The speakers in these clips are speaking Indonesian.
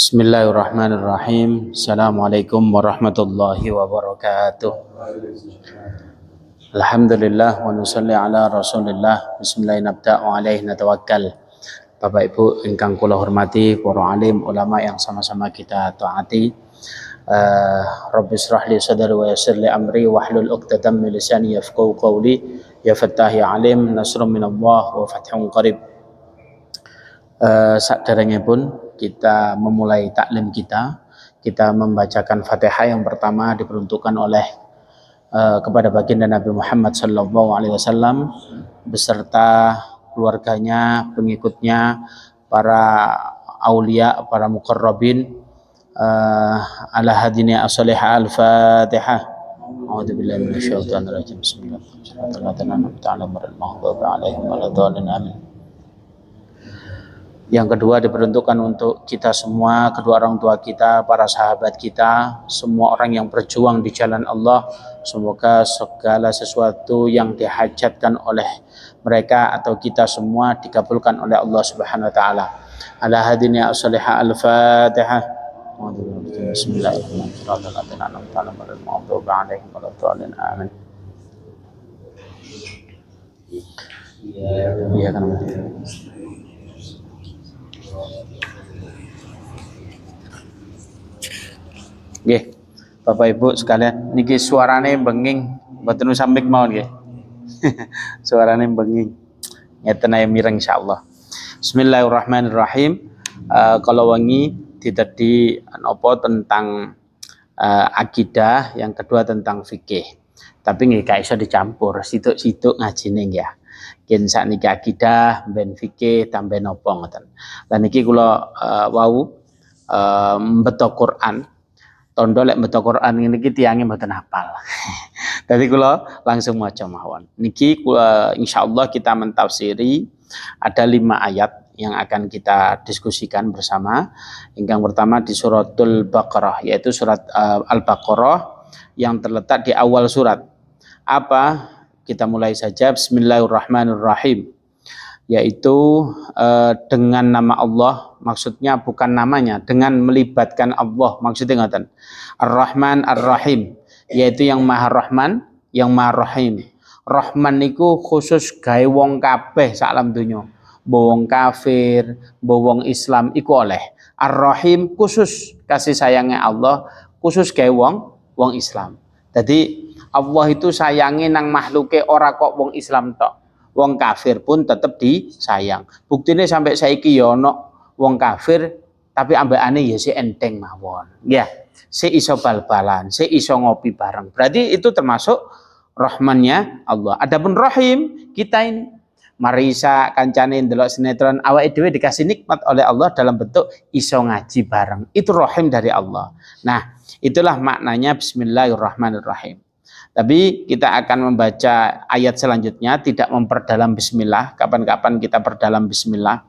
Bismillahirrahmanirrahim. Assalamualaikum warahmatullahi wabarakatuh. Alhamdulillah wa nusalli ala Rasulillah. Bismillahirrahmanirrahim wa alaihi natawakkal. Bapak Ibu ingkang kula hormati, para alim ulama yang sama-sama kita taati. Rabbi shrah li sadri wa yassir li amri wahlul 'uqdatam min lisani yafqahu qawli. Ya Fattah ya Alim, nasrun minallah wa fathun qarib. Saderengipun kita memulai taklim kita membacakan Fatihah yang pertama diperuntukkan oleh kepada baginda Nabi Muhammad SAW beserta keluarganya, pengikutnya, para aulia, para muqarrabin. Ala hadini as-salihah al-Fatihah. A'udzubillahi minasyaitonir rajim. Bismillahirrahmanirrahim. Yang kedua diperuntukkan untuk kita semua, kedua orang tua kita, para sahabat kita, semua orang yang berjuang di jalan Allah. Semoga segala sesuatu yang dihajatkan oleh mereka atau kita semua dikabulkan oleh Allah Subhanahu wa taala. Ala hadini as-salihah al-Fatihah. Bismillahirrahmanirrahim. Amin. Iya kan. Nggih, Bapak Ibu sekalian, niki suarane benging, mboten usah mik mawon nggih. Suarane benging. Ngeten ae mireng insyaallah. Bismillahirrahmanirrahim. Kalau wengi ditedi napa tentang akidah, yang kedua tentang fikih. Tapi nggih gak iso dicampur, situk-situk ngajine nggih. Yen sakniki akidah, ben fikih, tambah napa ngoten. Lah niki kula wau mbeto Quran. Tondo lek maca Quran niki tiange mboten hafal. Dadi kula langsung maca mawon. Niki insyaallah kita mentafsiri ada 5 ayat yang akan kita diskusikan bersama. Yang pertama di suratul Baqarah, yaitu surat Al-Baqarah yang terletak di awal surat. Apa? Kita mulai saja. Bismillahirrahmanirrahim. Yaitu dengan nama Allah, maksudnya bukan namanya, dengan melibatkan Allah, maksudnya ngaten. Ar-Rahman Ar-Rahim, yaitu yang Maha Rahman, yang Maha Rahim. Rahman niku khusus gawe wong kabeh sak alam donya. Wong kafir, wong Islam iku oleh. Ar-Rahim khusus kasih sayangnya Allah, khusus gawe wong Islam. Jadi Allah itu sayangi nang makhluke ora kok wong Islam tok. Wong kafir pun tetap disayang. Buktine sampai saiki ya ono wong kafir tapi ambekane ya si enteng mawon. Ya, si iso bal-balan, si iso ngopi bareng. Berarti itu termasuk rahmannya Allah. Adapun Rahim, kita ini marisa kancane ndelok sinetron awake dhewe dikasih nikmat oleh Allah dalam bentuk iso ngaji bareng. Itu Rahim dari Allah. Nah, itulah maknanya Bismillahirrahmanirrahim. Tapi kita akan membaca ayat selanjutnya, tidak memperdalam bismillah. Kapan-kapan kita perdalam bismillah.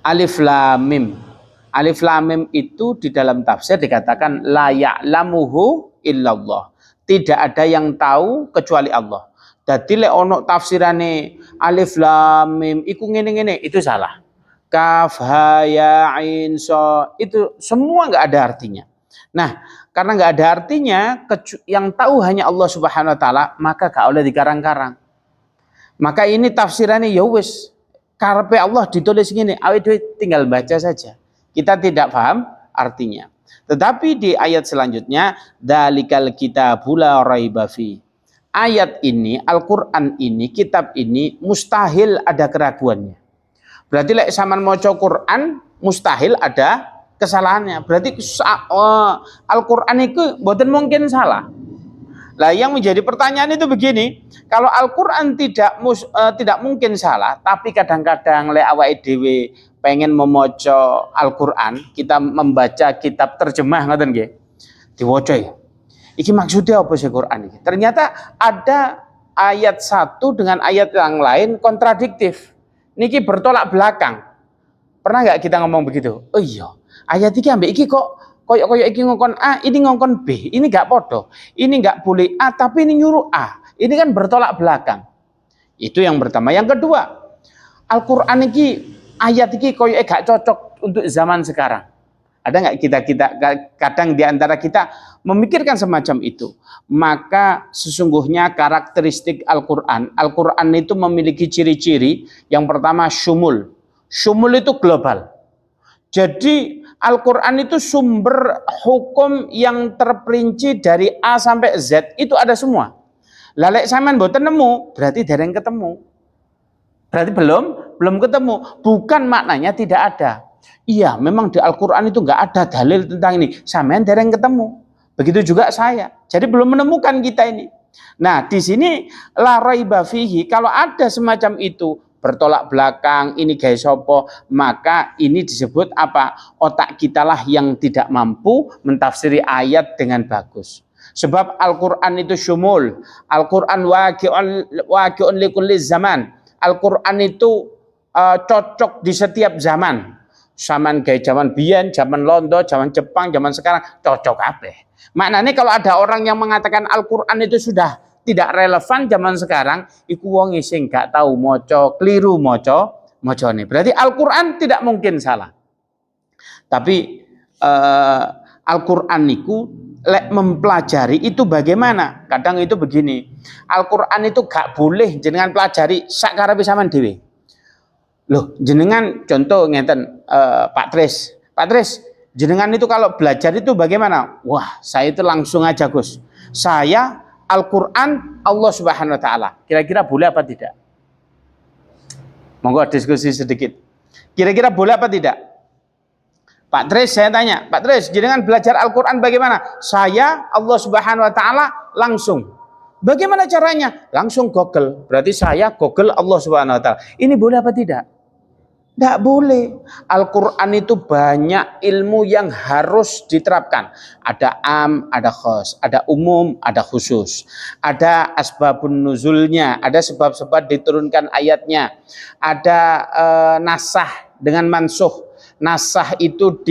Alif Lam Mim. Alif Lam Mim itu di dalam tafsir dikatakan la ya'lamuhu illallah. Tidak ada yang tahu kecuali Allah. Dadi lek ono tafsirane Alif Lam Mim iku ngene-ngene, itu salah. Kaf ha ya ain so, itu semua enggak ada artinya. Nah, karena nggak ada artinya, yang tahu hanya Allah Subhanahu wa taala, maka gak oleh dikarang-karang. Maka ini tafsirannya ya wis, karepe Allah ditulis gini, awake tinggal baca saja. Kita tidak paham artinya. Tetapi di ayat selanjutnya, dzalikal kitabul la raiba fi. Ayat ini, Al-Qur'an ini, kitab ini mustahil ada keraguannya. Berarti lek sampean maca Qur'an mustahil ada kesalahannya. Berarti Al-Quran itu mboten mungkin salah. Lah yang menjadi pertanyaan itu begini, kalau Al-Quran tidak mungkin salah, tapi kadang-kadang lek awake dhewe pengen memoco Al-Quran, kita membaca kitab terjemah ngoten nggih. Diwaca ya. Iki maksudnya apa sih Quran ini? Ternyata ada ayat satu dengan ayat yang lain kontradiktif. Niki bertolak belakang. Pernah nggak kita ngomong begitu? Oh iya. Ayat iki ambek iki kok koyok iki ngongkon A, ini ngongkon B. Ini enggak podo. Ini enggak boleh A, tapi ini nyuruh A. Ini kan bertolak belakang. Itu yang pertama. Yang kedua, Al-Qur'an iki ayat iki koyok gak cocok untuk zaman sekarang. Ada nggak kita kadang di antara kita memikirkan semacam itu? Maka sesungguhnya karakteristik Al-Quran itu memiliki ciri-ciri. Yang pertama syumul. Syumul itu global. Jadi Al-Quran itu sumber hukum yang terperinci dari A sampai Z itu ada semua. Lalek sampean mboten nemu, berarti dereng ketemu. Berarti belum ketemu. Bukan maknanya tidak ada. Iya, memang di Al-Quran itu nggak ada dalil tentang ini. Sampean dereng ketemu. Begitu juga saya. Jadi belum menemukan kita ini. Nah, di sini la raiba fihi, kalau ada semacam itu, bertolak belakang, ini gaya sopo, maka ini disebut apa? Otak kitalah yang tidak mampu mentafsiri ayat dengan bagus. Sebab Al-Quran itu syumul. Al-Quran waqi'un likulli zaman. Al-Quran itu cocok di setiap zaman. Zaman kayak zaman biyen, zaman Londo, zaman Jepang, zaman sekarang cocok kabeh. Maknanya kalau ada orang yang mengatakan Al-Quran itu sudah tidak relevan zaman sekarang, iku wong sing gak tahu maca, keliru macane. Berarti Al-Quran tidak mungkin salah. Tapi Al-Quran niku lek mempelajari itu bagaimana? Kadang itu begini. Al-Quran itu gak boleh jenengan pelajari sak karepe sampean dhewe. Loh, jenengan contoh ngeten Pak Tris. Pak Tris, jenengan itu kalau belajar itu bagaimana? Wah, saya itu langsung aja Gus. Saya Al-Quran Allah Subhanahu wa taala. Kira-kira boleh apa tidak? Monggo diskusi sedikit. Kira-kira boleh apa tidak? Pak Tris, saya tanya, Pak Tris, jenengan belajar Al-Quran bagaimana? Saya Allah Subhanahu wa taala langsung. Bagaimana caranya? Langsung Google. Berarti saya Google Allah Subhanahu wa taala. Ini boleh apa tidak? Tidak boleh. Al-Quran itu banyak ilmu yang harus diterapkan. Ada am, ada khos, ada umum, ada khusus. Ada asbabun nuzulnya, ada sebab-sebab diturunkan ayatnya. Ada nasah dengan mansuh. Nasah itu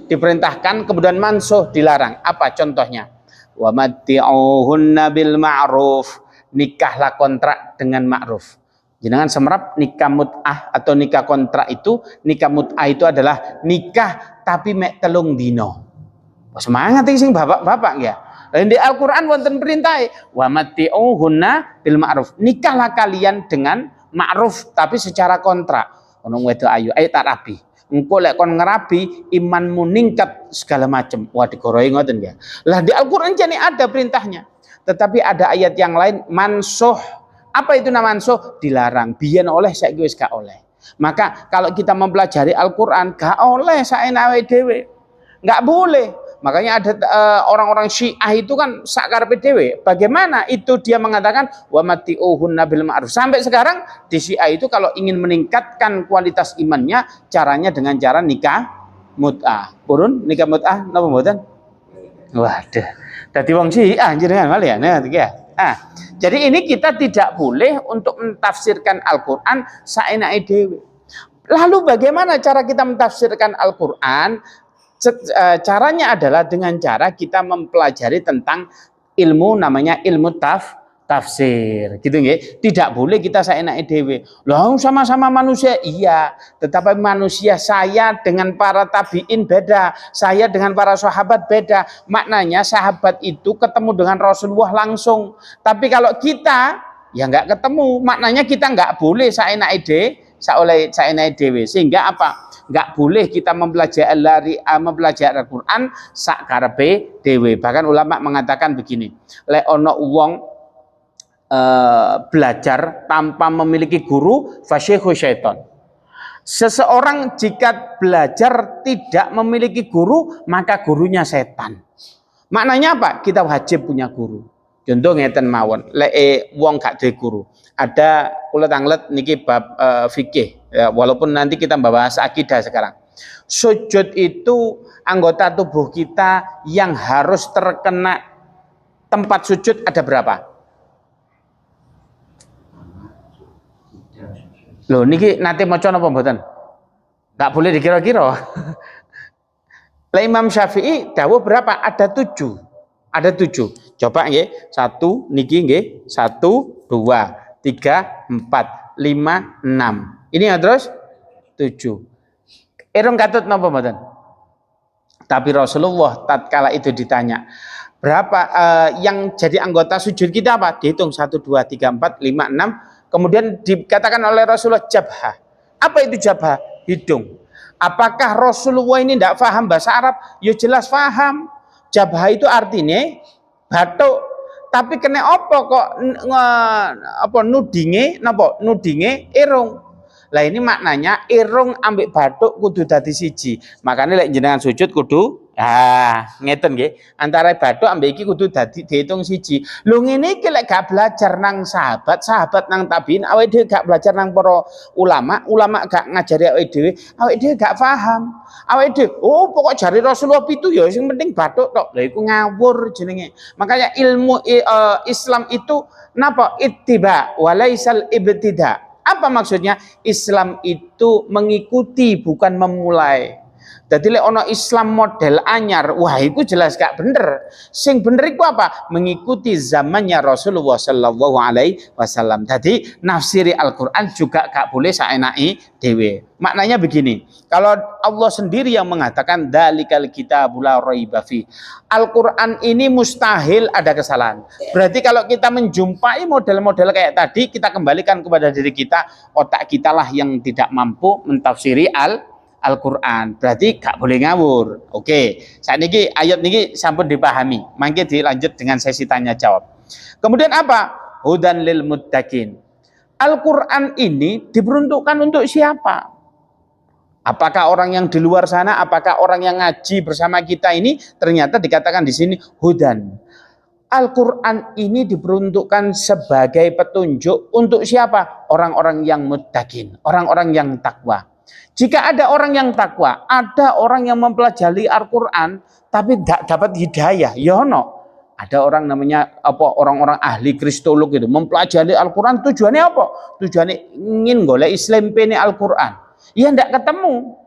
diperintahkan, kemudian mansuh dilarang. Apa contohnya? Wa matti'uhunna bil ma'ruf. Nikahlah kontrak dengan ma'ruf. Jangan semerap nikah mut'ah atau nikah kontrak itu. Nikah mut'ah itu adalah nikah tapi mek telung dino. Semangat sing bapak-bapak ya. Lain di Al-Quran wonten perintah wa matti'uhunna bil ma'ruf. Nikahlah kalian dengan ma'ruf tapi secara kontrak. Ono wedo ayu tak rabi. Engko lek kon ngerabi imanmu ningkat segala macam. Wah digoroi ngoten ya. Lah di Al-Quran jane ada perintahnya. Tetapi ada ayat yang lain mansuh. Apa itu nama mansuh? Dilarang. Biyen oleh saiki wis gak oleh. Maka kalau kita mempelajari Al-Quran gak oleh saenawe dhewe. Gak boleh. Makanya ada orang-orang Syiah itu kan sakarepe dhewe. Bagaimana itu dia mengatakan wa matti'uhunna bil ma'ruf. Sampai sekarang di Syiah itu kalau ingin meningkatkan kualitas imannya caranya dengan cara nikah mut'ah. Purun nikah mut'ah napa mboten? Waduh. Dadi wong Syiah jenengan malih ya. Jadi ini kita tidak boleh untuk mentafsirkan Al-Quran saenake dhewe. Lalu bagaimana cara kita mentafsirkan Al-Quran? Caranya adalah dengan cara kita mempelajari tentang ilmu namanya ilmu tafsir, gitu nggih. Tidak boleh kita saenake dhewe. Loh sama-sama manusia, iya, tetapi manusia saya dengan para tabiin beda, saya dengan para sahabat beda. Maknanya sahabat itu ketemu dengan Rasulullah langsung. Tapi kalau kita ya nggak ketemu, maknanya kita nggak boleh saenake dhewe. Sehingga apa? Nggak boleh kita mempelajari Al-Quran sak karepe dhewe. Bahkan ulama mengatakan begini, lek ono wong belajar tanpa memiliki guru, fasyekhu syaiton. Seseorang jika belajar tidak memiliki guru, maka gurunya setan. Maknanya apa? Kita wajib punya guru. Contoh ngeten mawon, lek wong gak duwe guru. Ada kula tanglet niki bab fikih. Ya, walaupun nanti kita membahas akidah sekarang. Sujud itu anggota tubuh kita yang harus terkena tempat sujud ada berapa? Loh niki nate maca napa mboten? Enggak boleh dikira-kira. Lah Imam Syafi'i dawuh berapa? Ada 7. Ada 7. Coba nggih. 1 niki nggih. 1 2 3 4 5 6. Ini ya terus 7. Irung katut napa mboten? Tapi Rasulullah tatkala itu ditanya, berapa yang jadi anggota sujud kita apa? Dihitung 1, 2, 3, 4, 5, 6. Kemudian dikatakan oleh Rasulullah jabhah. Apa itu jabhah? Hidung. Apakah Rasulullah ini tidak paham bahasa Arab? Ya jelas paham. Jabhah itu artinya batuk. Tapi kena apa kok apa nudinge irung. Lah ini maknanya irung ambek batuk kudu dadi siji. Makanya lek jenengan sujud kudu ngeten nggih. Antara batuk ambek iki kudu dadi dihitung siji. Lho ngene iki lek gak belajar nang sahabat nang tabiin, awake dhewe gak belajar nang para ulama gak ngajari awake dhewe gak paham. Awake dhewe pokok jari Rasulullah itu ya sing penting batuk tok. Lah iku ngawur jenenge. Makanya ilmu Islam itu napa? Ittiba walaisal ibtida. Apa maksudnya? Islam itu mengikuti bukan memulai. Jadi lek ono Islam model anyar, wah itu jelas gak bener. Sing bener itu apa? Mengikuti zamannya Rasulullah Sallallahu Alaihi Wasallam. Jadi nafsiri Al-Quran juga gak boleh saenake dewe. Maknanya begini, kalau Allah sendiri yang mengatakan dalikal kitabul la raiba fi. Al-Quran ini mustahil ada kesalahan. Berarti kalau kita menjumpai model-model kayak tadi, kita kembalikan kepada diri kita, otak kita lah yang tidak mampu mentafsiri Al-Quran. Berarti gak boleh ngawur. Oke, saat ini ayat ini sampun dipahami. Mangke dilanjut dengan sesi tanya jawab. Kemudian apa? Hudan lil muttaqin. Al-Quran ini diperuntukkan untuk siapa? Apakah orang yang di luar sana? Apakah orang yang ngaji bersama kita ini? Ternyata dikatakan di sini hudan. Al-Quran ini diperuntukkan sebagai petunjuk untuk siapa? Orang-orang yang muttaqin, orang-orang yang takwa. Jika ada orang yang takwa, ada orang yang mempelajari Al-Quran, tapi tidak dapat hidayah, ya no. Ada orang namanya apa? Orang-orang ahli kristolog itu mempelajari Al-Quran tujuannya apa? Tujuannya ingin golek Islam pene Al-Quran. Ya tidak ketemu.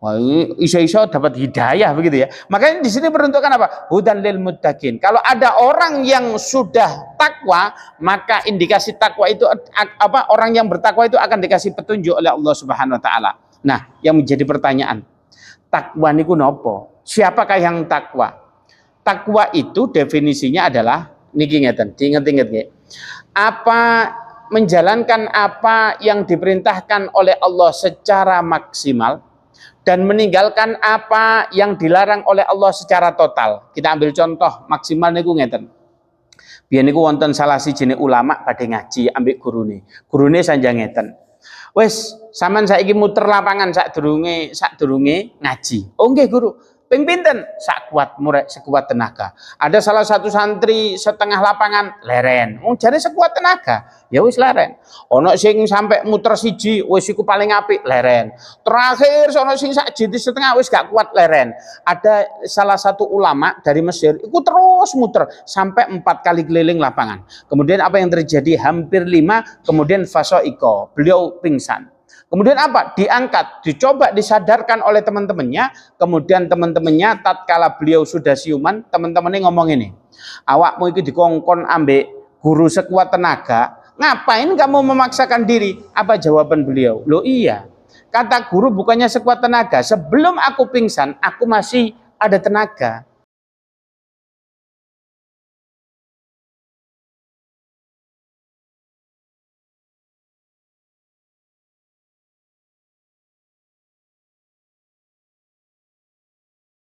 Wah, iso-iso dapat hidayah begitu ya. Makanya di sini peruntukan apa? Hudan lil muttaqin. Kalau ada orang yang sudah takwa, maka indikasi takwa itu apa? Orang yang bertakwa itu akan dikasih petunjuk oleh Allah Subhanahu wa taala. Nah, yang menjadi pertanyaan, takwa niku nopo? Siapakah yang takwa? Takwa itu definisinya adalah niki ngeten, diinget-inget nggih. Apa menjalankan apa yang diperintahkan oleh Allah secara maksimal dan meninggalkan apa yang dilarang oleh Allah secara total. Kita ambil contoh maksimal niku ngeten. Biyen niku wonten salah siji ulama badhe ngaji ambek gurune. Gurune sanjang ngeten. Wes, sampean saiki muter lapangan sadurunge ngaji. Oh nggih guru. Ping pinten? Sak kuat murek sekuat tenaga. Ada salah satu santri setengah lapangan leren. Oh jare sekuat tenaga. Ya wis leren. Ono sing sampai muter siji, wis iku paling apik leren. Terakhir ono sing sak jiti setengah wis gak kuat leren. Ada salah satu ulama dari Mesir, iku terus muter sampai 4 kali keliling lapangan. Kemudian apa yang terjadi? Hampir 5, kemudian fasoiko, beliau pingsan. Kemudian apa? Diangkat, dicoba disadarkan oleh teman-temannya. Kemudian teman-temannya tatkala beliau sudah siuman, teman-temannya ngomong ini, awakmu itu dikongkon ambek guru sekuat tenaga, ngapain kamu memaksakan diri? Apa jawaban beliau? Loh iya, kata guru bukannya sekuat tenaga, sebelum aku pingsan aku masih ada tenaga.